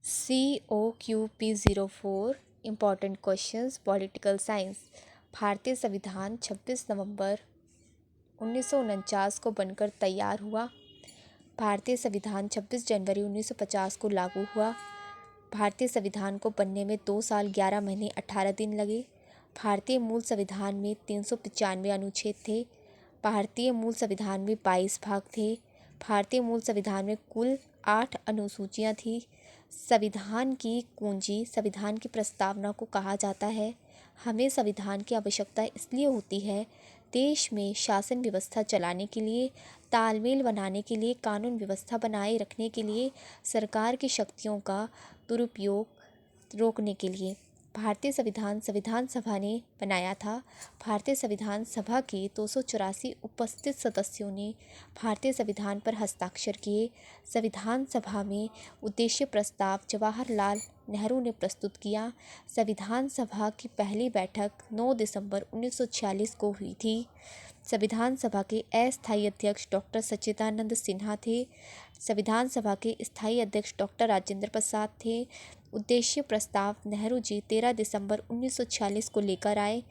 COQP04 important questions political science. भारतीय संविधान 26 नवंबर 1949 को बनकर तैयार हुआ। भारतीय संविधान 26 जनवरी 1950 को लागू हुआ। भारतीय संविधान को बनने में 2 साल 11 महीने 18 दिन लगे। भारतीय मूल संविधान में 395 अनुच्छेद थे। भारतीय मूल संविधान में 22 भाग थे। भारतीय मूल संविधान में कुल 8 अनुसूचियाँ थीं। संविधान की कुंजी संविधान की प्रस्तावना को कहा जाता है। हमें संविधान की आवश्यकता इसलिए होती है, देश में शासन व्यवस्था चलाने के लिए, तालमेल बनाने के लिए, कानून व्यवस्था बनाए रखने के लिए, सरकार की शक्तियों का दुरुपयोग रोकने के लिए। भारतीय संविधान संविधान सभा ने बनाया था। भारतीय संविधान सभा के 284 उपस्थित सदस्यों ने भारतीय संविधान पर हस्ताक्षर किए। संविधान सभा में उद्देश्य प्रस्ताव जवाहरलाल नेहरू ने प्रस्तुत किया। संविधान सभा की पहली बैठक 9 दिसंबर 1946 को हुई थी। संविधान सभा के अस्थायी अध्यक्ष डॉक्टर सच्चिदानंद सिन्हा थे। संविधान सभा के स्थायी अध्यक्ष डॉक्टर राजेंद्र प्रसाद थे। उद्देश्य प्रस्ताव नेहरू जी 13 दिसंबर 1946 को लेकर आए।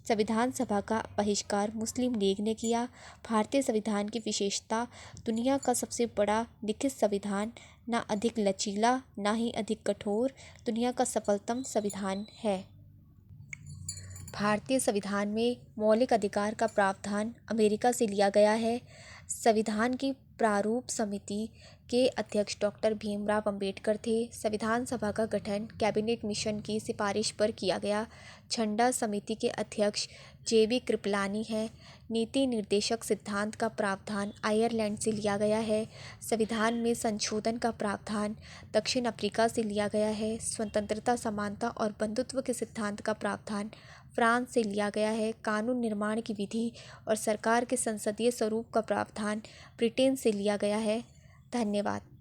संविधान सभा का बहिष्कार मुस्लिम लीग ने किया। भारतीय संविधान की विशेषता, दुनिया का सबसे बड़ा लिखित संविधान, ना अधिक लचीला ना ही अधिक कठोर, दुनिया का सफलतम संविधान है। भारतीय संविधान में मौलिक अधिकार का प्रावधान अमेरिका से लिया गया है। संविधान की प्रारूप समिति के अध्यक्ष डॉक्टर भीमराव अंबेडकर थे। संविधान सभा का गठन कैबिनेट मिशन की सिफारिश पर किया गया। झंडा समिति के अध्यक्ष JB कृपलानी है। नीति निर्देशक सिद्धांत का प्रावधान आयरलैंड से लिया गया है। संविधान में संशोधन का प्रावधान दक्षिण अफ्रीका से लिया गया है। स्वतंत्रता, समानता और बंधुत्व के सिद्धांत का प्रावधान फ्रांस से लिया गया है। कानून निर्माण की विधि और सरकार के संसदीय स्वरूप का प्रावधान ब्रिटेन से लिया गया है। धन्यवाद।